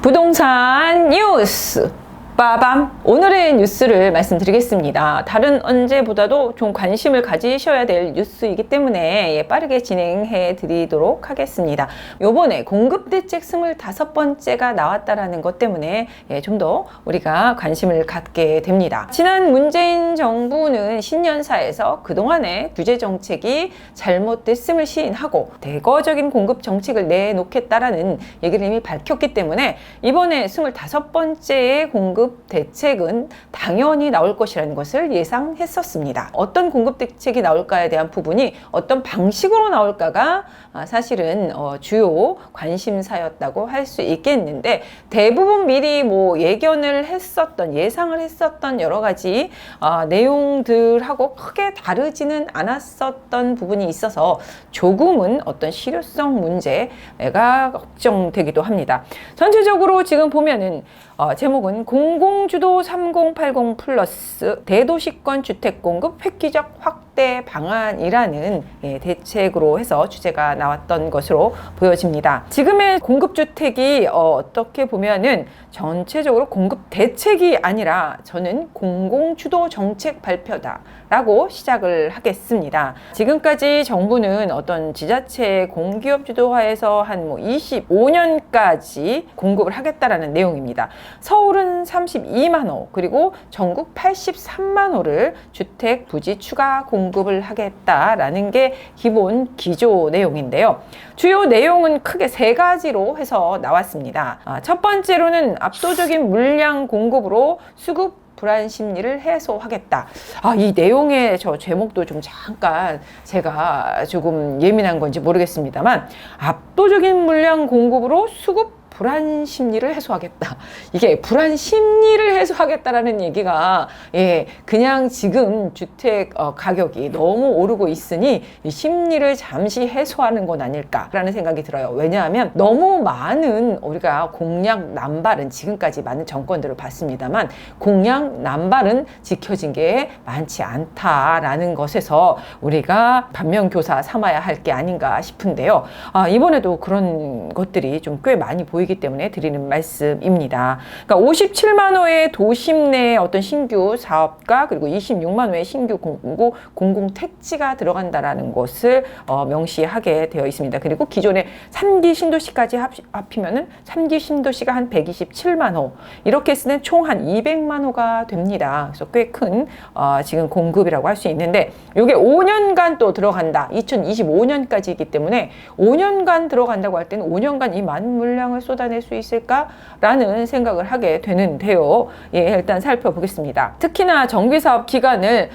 부동산 뉴스 빠밤! 오늘의 뉴스를 말씀드리겠습니다. 다른 언제보다도 좀 관심을 가지셔야 될 뉴스이기 때문에 빠르게 진행해 드리도록 하겠습니다. 요번에 공급대책 25번째가 나왔다라는 것 때문에 좀 더 우리가 관심을 갖게 됩니다. 지난 문재인 정부는 신년사에서 그동안의 규제 정책이 잘못됐음을 시인하고 대거적인 공급 정책을 내놓겠다라는 얘기를 이미 밝혔기 때문에 이번에 25번째의 공급 대책은 당연히 나올 것이라는 것을 예상했었습니다. 어떤 공급 대책이 나올까에 대한 부분이 어떤 방식으로 나올까가 사실은 주요 관심사였다고 할 수 있겠는데, 대부분 미리 예견을 했었던, 예상을 했었던 여러 가지 내용들하고 크게 다르지는 않았었던 부분이 있어서 조금은 어떤 실효성 문제가 걱정되기도 합니다. 전체적으로 지금 보면은 제목은 공공주도 3080 플러스 대도시권 주택 공급 획기적 확대 방안이라는 대책으로 해서 주제가 나왔던 것으로 보여집니다. 지금의 공급주택이 어떻게 보면은 전체적으로 공급 대책이 아니라 저는 공공주도 정책 발표다 라고 시작을 하겠습니다. 지금까지 정부는 어떤 지자체 공기업 주도화에서 한 25년까지 공급을 하겠다라는 내용입니다. 서울은 32만 호, 그리고 전국 83만 호를 주택 부지 추가 공급을 하겠다라는 게 기본 기조 내용인데요. 주요 내용은 크게 세 가지로 해서 나왔습니다. 첫 번째로는 압도적인 물량 공급으로 수급 불안 심리를 해소하겠다. 이 내용의 저 제목도 좀 잠깐 제가 조금 예민한 건지 모르겠습니다만, 압도적인 물량 공급으로 수급 불안 심리를 해소하겠다. 이게 불안 심리를 해소하겠다라는 얘기가 그냥 지금 주택 가격이 너무 오르고 있으니 이 심리를 잠시 해소하는 건 아닐까라는 생각이 들어요. 왜냐하면 너무 많은 우리가 공약 남발은, 지금까지 많은 정권들을 봤습니다만 공약 남발은 지켜진 게 많지 않다라는 것에서 우리가 반면교사 삼아야 할 게 아닌가 싶은데요. 이번에도 그런 것들이 좀 꽤 많이 보이기 때문에 드리는 말씀입니다. 그러니까 57만 호의 도심 내 어떤 신규 사업과 그리고 26만 호의 신규 공공택지가 들어간다라는 것을 명시하게 되어 있습니다. 그리고 기존의 3기 신도시까지 합히면은 3기 신도시가 한 127만 호, 이렇게 했을 때 총 한 200만 호가 됩니다. 그래서 꽤 큰 지금 공급이라고 할 수 있는데, 이게 5년간 또 들어간다. 2025년까지이기 때문에 5년간 들어간다고 할 때는 5년간 이 많은 물량을 쏟아낼 수 있을까라는 생각을 하게 되는데요. 일단 살펴보겠습니다. 특히나 정비사업 기간을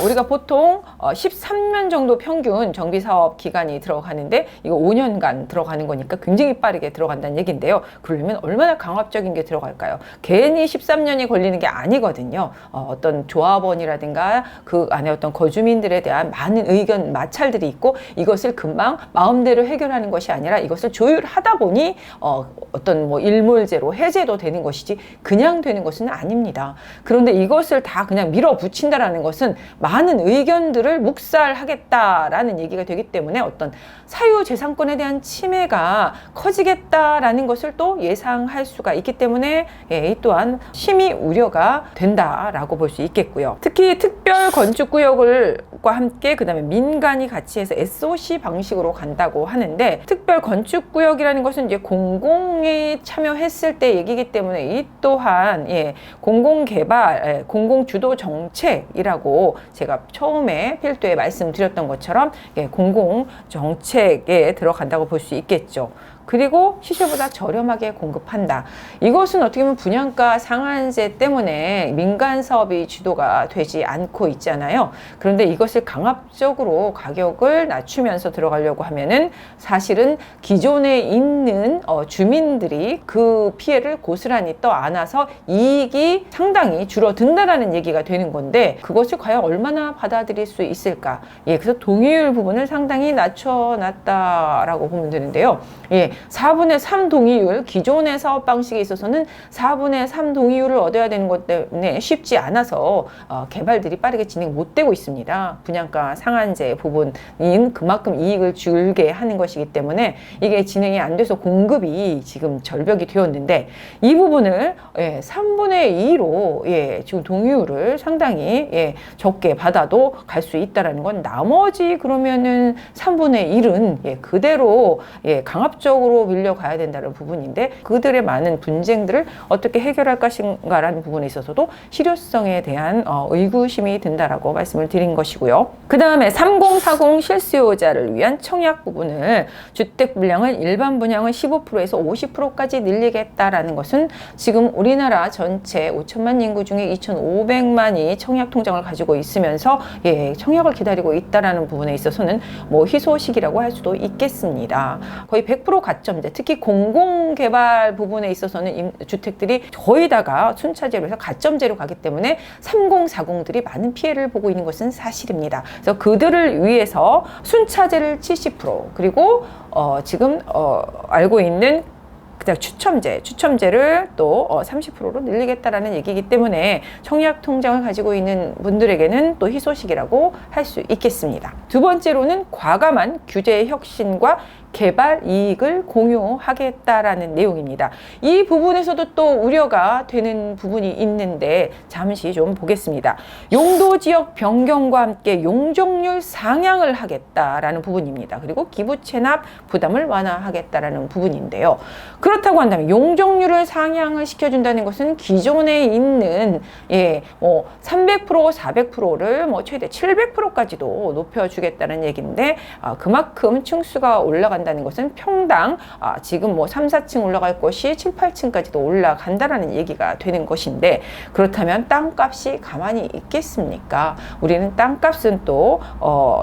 우리가 보통 13년 정도 평균 정비사업 기간이 들어가는데, 이거 5년간 들어가는 거니까 굉장히 빠르게 들어간다는 얘기인데요. 그러려면 얼마나 강압적인 게 들어갈까요? 괜히 13년이 걸리는 게 아니거든요. 어떤 조합원이라든가 그 안에 어떤 거주민들에 대한 많은 의견 마찰들이 있고, 이것을 금방 마음대로 해결하는 것이 아니라 이것을 조율하다 보니 어떤 일몰제로 해제도 되는 것이지 그냥 되는 것은 아닙니다. 그런데 이것을 다 그냥 밀어붙인다라는 것은 많은 의견들을 묵살하겠다라는 얘기가 되기 때문에 어떤 사유재산권에 대한 침해가 커지겠다라는 것을 또 예상할 수가 있기 때문에 이 또한 심히 우려가 된다라고 볼 수 있겠고요. 특히 특별 건축구역과 함께 그 다음에 민간이 같이 해서 SOC 방식으로 간다고 하는데, 특별 건축구역이라는 것은 이제 공공이 참여했을 때 얘기이기 때문에 이 또한 공공개발, 공공주도 정책이라고 제가 처음에 필두에 말씀드렸던 것처럼 공공정책에 들어간다고 볼 수 있겠죠. 그리고 시세보다 저렴하게 공급한다. 이것은 어떻게 보면 분양가 상한제 때문에 민간 사업이 주도가 되지 않고 있잖아요. 그런데 이것을 강압적으로 가격을 낮추면서 들어가려고 하면은 사실은 기존에 있는 주민들이 그 피해를 고스란히 떠안아서 이익이 상당히 줄어든다라는 얘기가 되는 건데, 그것을 과연 얼마나 받아들일 수 있을까? 그래서 동의율 부분을 상당히 낮춰놨다라고 보면 되는데요. 4분의 3 동의율, 기존의 사업 방식에 있어서는 4분의 3 동의율을 얻어야 되는 것 때문에 쉽지 않아서 개발들이 빠르게 진행 못 되고 있습니다. 분양가 상한제 부분인 그만큼 이익을 줄게 하는 것이기 때문에 이게 진행이 안 돼서 공급이 지금 절벽이 되었는데, 이 부분을 3분의 2로 지금 동의율을 상당히 적게 받아도 갈 수 있다라는 건, 나머지 그러면은 3분의 1은 그대로 강압적으로 밀려가야 된다는 부분인데, 그들의 많은 분쟁들을 어떻게 해결할 것인가라는 부분에 있어서도 실효성에 대한 의구심이 든다라고 말씀을 드린 것이고요. 그 다음에 3040 실수요자를 위한 청약 부분을, 주택 분량을 일반 분양은 15%에서 50%까지 늘리겠다라는 것은 지금 우리나라 전체 5천만 인구 중에 2,500만이 청약 통장을 가지고 있으면서 청약을 기다리고 있다라는 부분에 있어서는 뭐 희소식이라고 할 수도 있겠습니다. 거의 100% 가점제, 특히 공공개발 부분에 있어서는 주택들이 거의 다가 순차제로 해서 가점제로 가기 때문에 3040들이 많은 피해를 보고 있는 것은 사실입니다. 그래서 그들을 위해서 순차제를 70%, 그리고 지금 알고 있는 그다음 추첨제를 또 30%로 늘리겠다라는 얘기이기 때문에 청약 통장을 가지고 있는 분들에게는 또 희소식이라고 할 수 있겠습니다. 두 번째로는 과감한 규제 혁신과 개발 이익을 공유하겠다라는 내용입니다. 이 부분에서도 또 우려가 되는 부분이 있는데 잠시 좀 보겠습니다. 용도 지역 변경과 함께 용적률 상향을 하겠다라는 부분입니다. 그리고 기부 체납 부담을 완화하겠다라는 부분인데요. 그렇다고 한다면 용적률을 상향을 시켜준다는 것은 기존에 있는 300%, 400%를 최대 700%까지도 높여주겠다는 얘기인데, 그만큼 층수가 올라간다는 것은 평당 지금 3, 4층 올라갈 것이 7, 8층까지도 올라간다라는 얘기가 되는 것인데, 그렇다면 땅값이 가만히 있겠습니까? 우리는 땅값은 또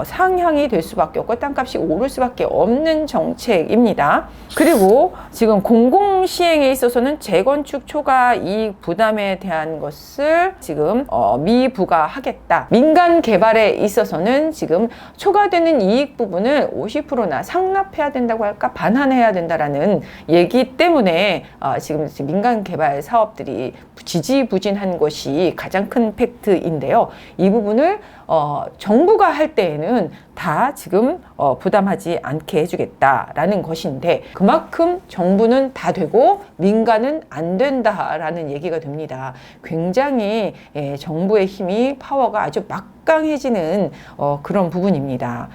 상향이 될 수밖에 없고 땅값이 오를 수밖에 없는 정책입니다. 그리고 지금 공공시행에 있어서는 재건축 초과 이익 부담에 대한 것을 지금 미부과하겠다. 민간 개발에 있어서는 지금 초과되는 이익 부분을 50%나 상납해야 된다고 할까, 반환해야 된다라는 얘기 때문에 지금 민간 개발 사업들이 지지부진한 것이 가장 큰 팩트인데요. 이 부분을 정부가 할 때에는 다 지금 부담하지 않게 해주겠다라는 것인데, 그만큼 정부는 다 되고 민간은 안 된다라는 얘기가 됩니다. 굉장히 정부의 힘이, 파워가 아주 막강해지는 그런 부분입니다.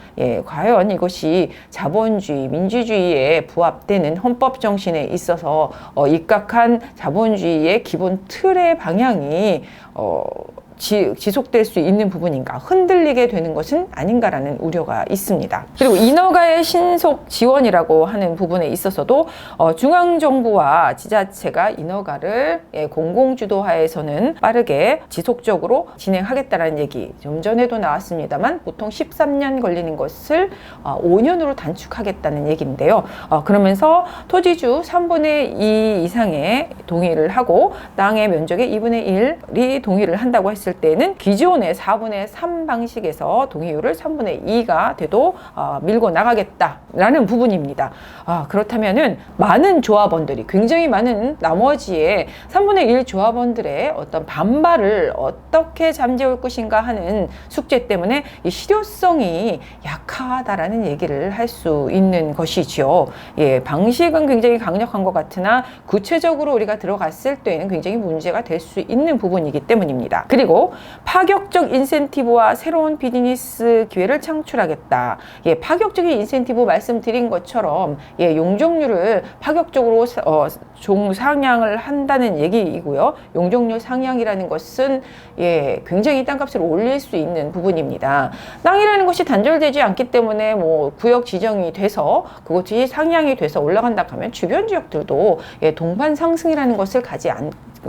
과연 이것이 자본주의, 민주주의에 부합되는 헌법 정신에 있어서 입각한 자본주의의 기본 틀의 방향이 지속될 수 있는 부분인가, 흔들리게 되는 것은 아닌가라는 우려가 있습니다. 그리고 인허가의 신속 지원이라고 하는 부분에 있어서도 중앙정부와 지자체가 인허가를 공공주도하에서는 빠르게 지속적으로 진행하겠다는 얘기, 좀 전에도 나왔습니다만 보통 13년 걸리는 것을 5년으로 단축하겠다는 얘기인데요. 그러면서 토지주 3분의 2 이상의 동의를 하고 땅의 면적의 2분의 1이 동의를 한다고 했을 때는 기존의 4분의 3 방식에서 동의율을 3분의 2가 돼도 밀고 나가겠다라는 부분입니다. 그렇다면은 많은 조합원들이, 굉장히 많은 나머지의 3분의 1 조합원들의 어떤 반발을 어떻게 잠재울 것인가 하는 숙제 때문에 이 실효성이 약하다라는 얘기를 할 수 있는 것이지요. 방식은 굉장히 강력한 것 같으나 구체적으로 우리가 들어갔을 때에는 굉장히 문제가 될 수 있는 부분이기 때문입니다. 그리고 파격적 인센티브와 새로운 비즈니스 기회를 창출하겠다. 파격적인 인센티브 말씀드린 것처럼 용적률을 파격적으로 상향을 한다는 얘기이고요. 용적률 상향이라는 것은 굉장히 땅값을 올릴 수 있는 부분입니다. 땅이라는 것이 단절되지 않기 때문에 구역 지정이 돼서 그것이 상향이 돼서 올라간다 하면 주변 지역들도 동반 상승이라는 것을 가지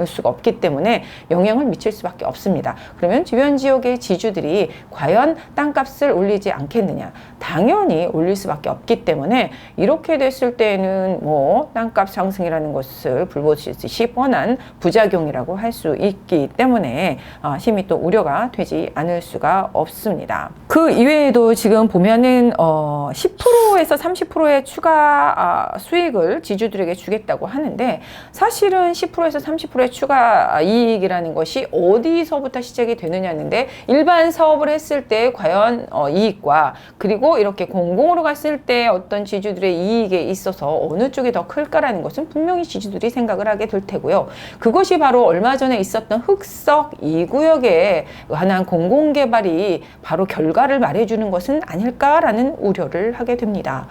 수가 없기 때문에 영향을 미칠 수밖에 없습니다. 그러면 주변 지역의 지주들이 과연 땅값을 올리지 않겠느냐? 당연히 올릴 수밖에 없기 때문에 이렇게 됐을 때는 뭐 땅값 상승이라는 것을 불보듯이 뻔한 부작용이라고 할 수 있기 때문에 심히 또 우려가 되지 않을 수가 없습니다. 그 이외에도 지금 보면은 10%에서 30%의 추가 수익을 지주들에게 주겠다고 하는데, 사실은 10%에서 30%의 추가 이익이라는 것이 어디서부터 시작이 되느냐는데, 일반 사업을 했을 때 과연 이익과 그리고 이렇게 공공으로 갔을 때 어떤 지주들의 이익에 있어서 어느 쪽이 더 클까라는 것은 분명히 지주들이 생각을 하게 될 테고요. 그것이 바로 얼마 전에 있었던 흑석 2구역에 관한 공공개발이 바로 결과를 말해주는 것은 아닐까라는 우려를 하게 됩니다.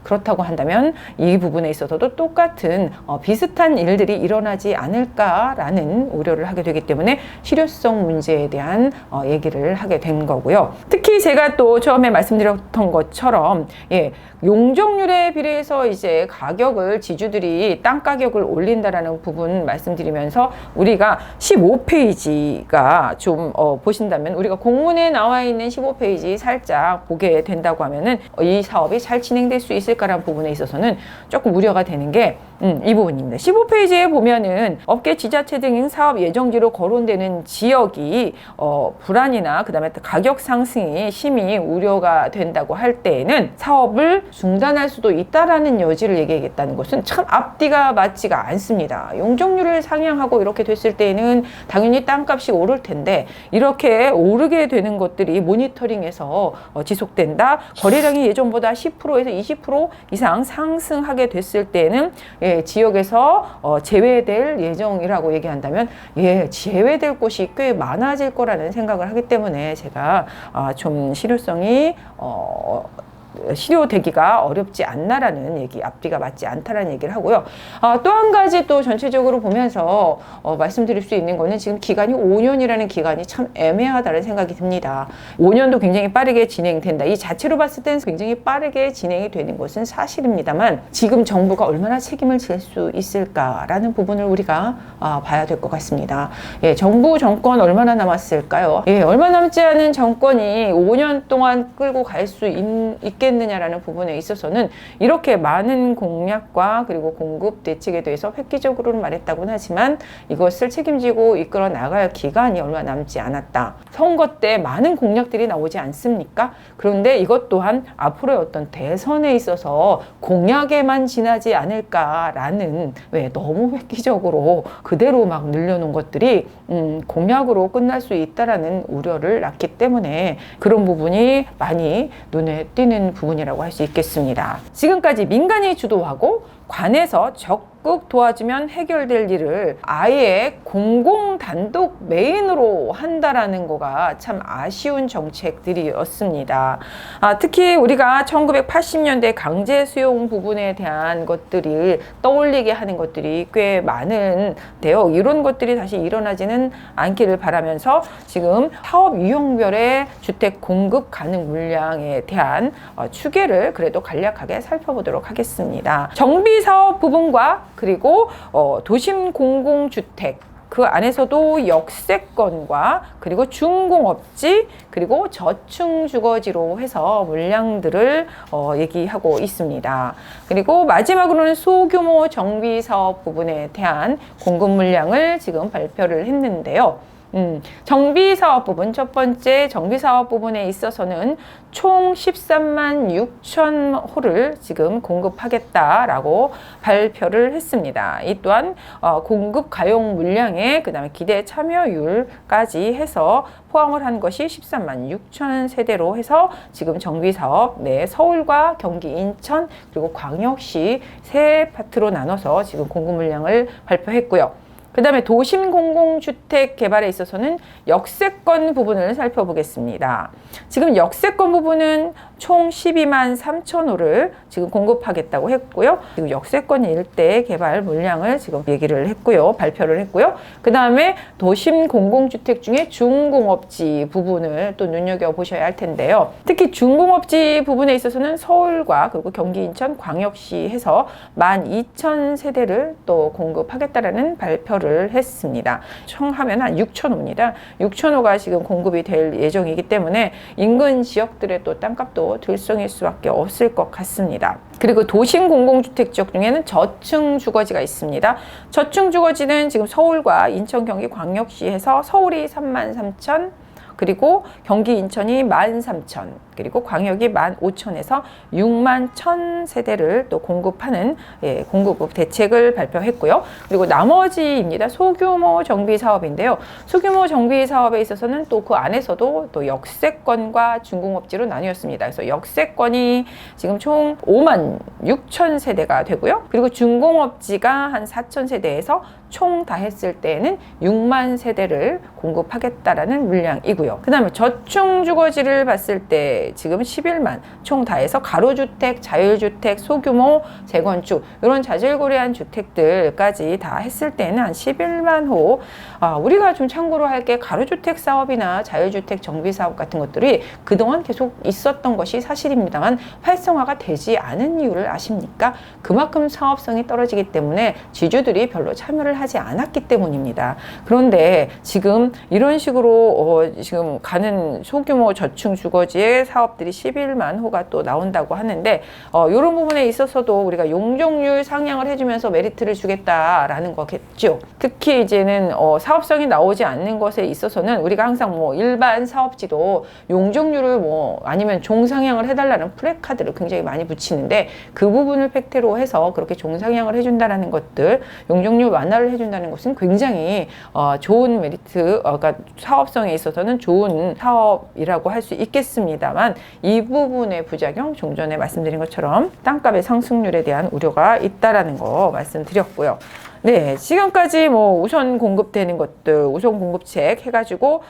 그렇다고 한다면 이 부분에 있어서도 똑같은 비슷한 일들이 일어나지 않을까라는 우려를 하게 되기 때문에 실효성 문제에 대한 얘기를 하게 된 거고요. 특히 제가 또 처음에 말씀드렸던 것처럼 용적률에 비례해서 이제 가격을 지주들이 땅 가격을 올린다라는 부분 말씀드리면서, 우리가 15페이지가 좀 보신다면, 우리가 공문에 나와 있는 15페이지 살짝 보게 된다고 하면은 이 사업이 잘 진행될 수 있을까라는 부분에 있어서는 조금 우려가 되는 게 이 부분입니다. 15페이지에 보면은 업계 지자체 등 사업 예정지로 거론되는 지역이 불안이나 그 다음에 가격 상승이 심히 우려가 된다고 할 때에는 사업을 중단할 수도 있다라는 여지를 얘기하겠다는 것은 참 앞뒤가 맞지가 않습니다. 용적률을 상향하고 이렇게 됐을 때는 당연히 땅값이 오를 텐데, 이렇게 오르게 되는 것들이 모니터링에서 지속된다, 거래량이 예전보다 10%에서 20% 이상 상승하게 됐을 때는 지역에서 제외될 예정이라고 얘기한다면, 제외될 곳이 꽤 많아질 거라는 생각을 하기 때문에 제가 좀 실효성이 실효되기가 어렵지 않나라는 얘기, 앞뒤가 맞지 않다라는 얘기를 하고요. 또 한 가지 또 전체적으로 보면서 말씀드릴 수 있는 거는, 지금 기간이 5년이라는 기간이 참 애매하다는 생각이 듭니다. 5년도 굉장히 빠르게 진행된다. 이 자체로 봤을 때는 굉장히 빠르게 진행이 되는 것은 사실입니다만, 지금 정부가 얼마나 책임을 질 수 있을까라는 부분을 우리가 봐야 될 것 같습니다. 정부 정권 얼마나 남았을까요? 얼마 남지 않은 정권이 5년 동안 끌고 갈 수 있겠느냐라는 부분에 있어서는 이렇게 많은 공약과 그리고 공급 대책에 대해서 획기적으로는 말했다고는 하지만, 이것을 책임지고 이끌어 나갈 기간이 얼마 남지 않았다. 선거 때 많은 공약들이 나오지 않습니까? 그런데 이것 또한 앞으로의 어떤 대선에 있어서 공약에만 지나지 않을까라는, 너무 획기적으로 그대로 막 늘려놓은 것들이 공약으로 끝날 수 있다라는 우려를 낳기 때문에 그런 부분이 많이 눈에 띄는 부분이라고 할 수 있겠습니다. 지금까지 민간이 주도하고 관에서 적극 도와주면 해결될 일을 아예 공공 단독 메인으로 한다라는 거가 참 아쉬운 정책들이었습니다. 특히 우리가 1980년대 강제 수용 부분에 대한 것들이 떠올리게 하는 것들이 꽤 많은데요. 이런 것들이 다시 일어나지는 않기를 바라면서, 지금 사업 유형별의 주택 공급 가능 물량에 대한 추계를 그래도 간략하게 살펴보도록 하겠습니다. 정비 사업 부분과 그리고 도심 공공주택, 그 안에서도 역세권과 그리고 중공업지 그리고 저층주거지로 해서 물량들을 얘기하고 있습니다. 그리고 마지막으로는 소규모 정비사업 부분에 대한 공급 물량을 지금 발표를 했는데요. 정비사업 부분, 첫 번째 정비사업 부분에 있어서는 총 13만 6천 호를 지금 공급하겠다라고 발표를 했습니다. 이 또한 공급 가용 물량에 그 다음에 기대 참여율까지 해서 포함을 한 것이 13만 6천 세대로 해서 지금 정비사업 서울과 경기, 인천 그리고 광역시 세 파트로 나눠서 지금 공급 물량을 발표했고요. 그 다음에 도심 공공주택 개발에 있어서는 역세권 부분을 살펴보겠습니다. 지금 역세권 부분은 총 12만 3천 호를 지금 공급하겠다고 했고요. 지금 역세권 일대 개발 물량을 지금 얘기를 했고요. 발표를 했고요. 그 다음에 도심 공공주택 중에 중공업지 부분을 또 눈여겨보셔야 할 텐데요. 특히 중공업지 부분에 있어서는 서울과 그리고 경기, 인천, 광역시 해서 12,000세대를 또 공급하겠다라는 발표를 발표를 했습니다. 총 하면 한 6,000호입니다. 6,000호가 지금 공급이 될 예정이기 때문에 인근 지역들의 또 땅값도 들쑥일 수밖에 없을 것 같습니다. 그리고 도심 공공주택 지역 중에는 저층 주거지가 있습니다. 저층 주거지는 지금 서울과 인천, 경기, 광역시에서 서울이 33,000, 그리고 경기, 인천이 13,000, 그리고 광역이 15,000에서 61,000세대를 또 공급하는 공급 대책을 발표했고요. 그리고 나머지입니다. 소규모 정비 사업인데요. 소규모 정비 사업에 있어서는 또 그 안에서도 또 역세권과 준공업지로 나뉘었습니다. 그래서 역세권이 지금 총 56,000세대가 되고요. 그리고 준공업지가 한 4,000세대에서 총 다 했을 때에는 6만 세대를 공급하겠다라는 물량이고요. 그 다음에 저층 주거지를 봤을 때 지금 11만 총 다 해서 가로주택, 자율주택, 소규모 재건축 이런 자질구레한 주택들까지 다 했을 때는 한 11만 호. 우리가 좀 참고로 할 게 가로주택 사업이나 자율주택 정비 사업 같은 것들이 그동안 계속 있었던 것이 사실입니다만 활성화가 되지 않은 이유를 아십니까? 그만큼 사업성이 떨어지기 때문에 지주들이 별로 참여를 하지 않았기 때문입니다. 그런데 지금 이런 식으로 지금 가는 소규모 저층 주거지의 사업들이 11만 호가 또 나온다고 하는데 이런 부분에 있어서도 우리가 용적률 상향을 해주면서 메리트를 주겠다라는 거겠죠. 특히 이제는 사업성이 나오지 않는 것에 있어서는 우리가 항상 뭐 일반 사업지도 용적률을 뭐 아니면 종상향을 해달라는 플래카드를 굉장히 많이 붙이는데 그 부분을 팩트로 해서 그렇게 종상향을 해준다라는 것들, 용적률 완화를 해준다는 것은 굉장히 좋은 메리트, 그러니까 사업성에 있어서는 좋은 사업이라고 할 수 있겠습니다만 이 부분의 부작용, 좀 전에 말씀드린 것처럼 땅값의 상승률에 대한 우려가 있다라는 거 말씀드렸고요. 네, 지금까지 뭐 우선 공급되는 것들, 우선 공급책 해가지고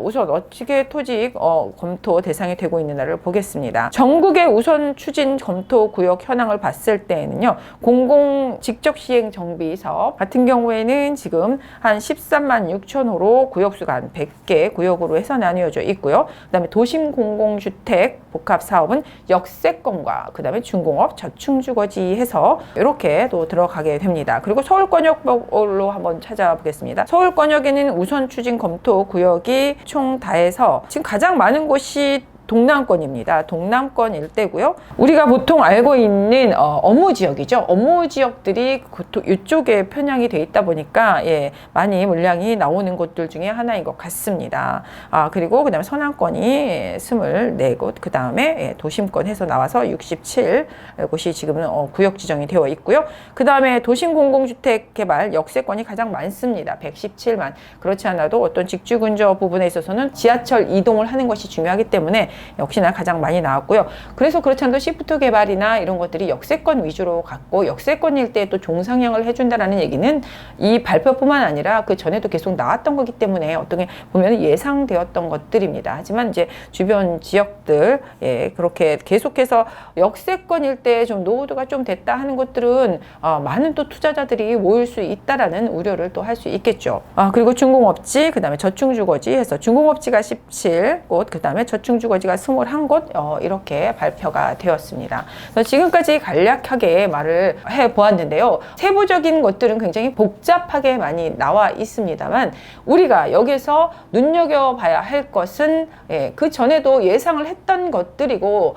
우선 어떻게 토지 검토 대상이 되고 있는가를 보겠습니다. 전국의 우선 추진 검토 구역 현황을 봤을 때에는요, 공공 직접 시행 정비 사업 같은 경우에는 지금 한 13만 6천호로 구역수가 한 100개 구역으로 해서 나뉘어져 있고요. 그다음에 도심 공공주택 복합 사업은 역세권과 그다음에 준공업, 저층주거지 해서 이렇게 또 들어가게 됩니다. 그리고 서울권역별로 한번 찾아보겠습니다. 서울권역에는 우선 추진 검토 구역이 총 다 해서 지금 가장 많은 곳이 동남권입니다. 동남권 일대고요. 우리가 보통 알고 있는 업무 지역이죠. 업무 지역들이 이쪽에 편향이 돼 있다 보니까 많이 물량이 나오는 곳들 중에 하나인 것 같습니다. 그리고 그다음에 서남권이 24곳, 그 다음에 도심권 해서 나와서 67곳이 지금은 구역 지정이 되어 있고요. 그 다음에 도심 공공주택 개발 역세권이 가장 많습니다. 117만. 그렇지 않아도 어떤 직주 근저 부분에 있어서는 지하철 이동을 하는 것이 중요하기 때문에 역시나 가장 많이 나왔고요. 그래서 그렇지 않아도 시프트 개발이나 이런 것들이 역세권 위주로 갔고, 역세권일 때 또 종상향을 해준다라는 얘기는 이 발표뿐만 아니라 그 전에도 계속 나왔던 거기 때문에 어떻게 보면 예상되었던 것들입니다. 하지만 이제 주변 지역들 그렇게 계속해서 역세권일 때 좀 노후도가 좀 됐다 하는 것들은 많은 또 투자자들이 모일 수 있다라는 우려를 또 할 수 있겠죠. 그리고 준공업지, 그 다음에 저층주거지 해서 준공업지가 17곳, 그 다음에 저층주거지 가 21곳 이렇게 발표가 되었습니다. 그래서 지금까지 간략하게 말을 해보았는데요. 세부적인 것들은 굉장히 복잡하게 많이 나와 있습니다만 우리가 여기서 눈여겨봐야 할 것은 그 전에도 예상을 했던 것들이고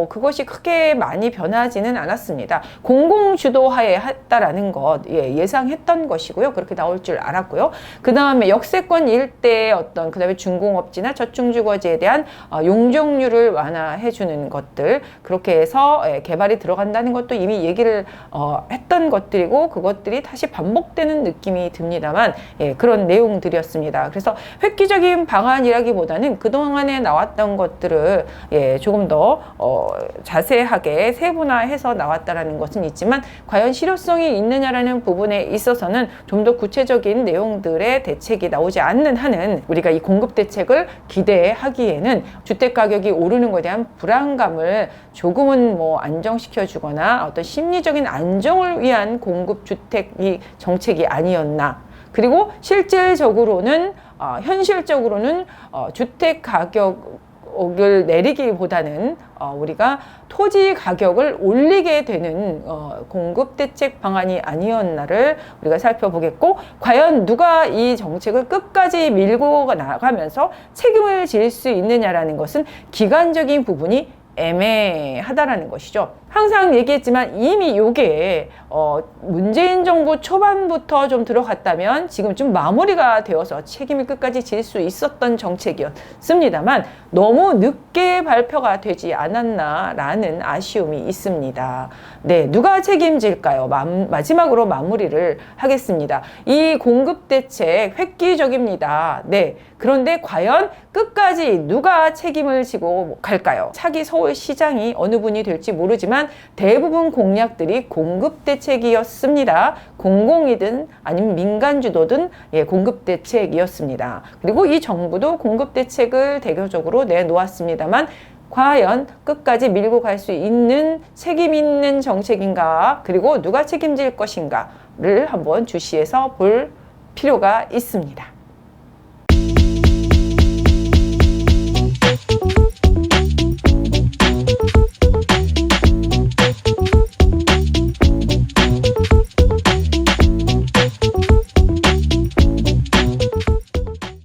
그것이 크게 많이 변하지는 않았습니다. 공공주도하에 했다라는 것 예상했던 것이고요. 그렇게 나올 줄 알았고요. 그 다음에 역세권 일대의 어떤 그 다음에 준공업지나 저층주거지에 대한 용적률을 완화해주는 것들, 그렇게 해서 개발이 들어간다는 것도 이미 얘기를 했던 것들이고 그것들이 다시 반복되는 느낌이 듭니다만 그런 내용들이었습니다. 그래서 획기적인 방안이라기보다는 그동안에 나왔던 것들을 조금 더 자세하게 세분화해서 나왔다라는 것은 있지만 과연 실효성이 있느냐라는 부분에 있어서는 좀 더 구체적인 내용들의 대책이 나오지 않는 한은 우리가 이 공급 대책을 기대하기에는 주택 가격이 오르는 것에 대한 불안감을 조금은 뭐 안정시켜 주거나 어떤 심리적인 안정을 위한 공급 주택이 정책이 아니었나. 그리고 실질적으로는 현실적으로는 주택 가격 가격을 내리기보다는 우리가 토지 가격을 올리게 되는 공급 대책 방안이 아니었나를 우리가 살펴보겠고, 과연 누가 이 정책을 끝까지 밀고 나가면서 책임을 질 수 있느냐라는 것은 기간적인 부분이 애매하다라는 것이죠. 항상 얘기했지만 이미 요게 문재인 정부 초반부터 좀 들어갔다면 지금 좀 마무리가 되어서 책임을 끝까지 질 수 있었던 정책이었습니다만 너무 늦게 발표가 되지 않았나라는 아쉬움이 있습니다. 네, 누가 책임질까요? 마지막으로 마무리를 하겠습니다. 이 공급 대책 획기적입니다. 네, 그런데 과연 끝까지 누가 책임을 지고 갈까요? 차기 서울시장이 어느 분이 될지 모르지만 대부분 공약들이 공급 대책이었습니다. 공공이든 아니면 민간 주도든 공급 대책이었습니다. 그리고 이 정부도 공급 대책을 대표적으로 내놓았습니다만 과연 끝까지 밀고 갈 수 있는 책임 있는 정책인가, 그리고 누가 책임질 것인가를 한번 주시해서 볼 필요가 있습니다.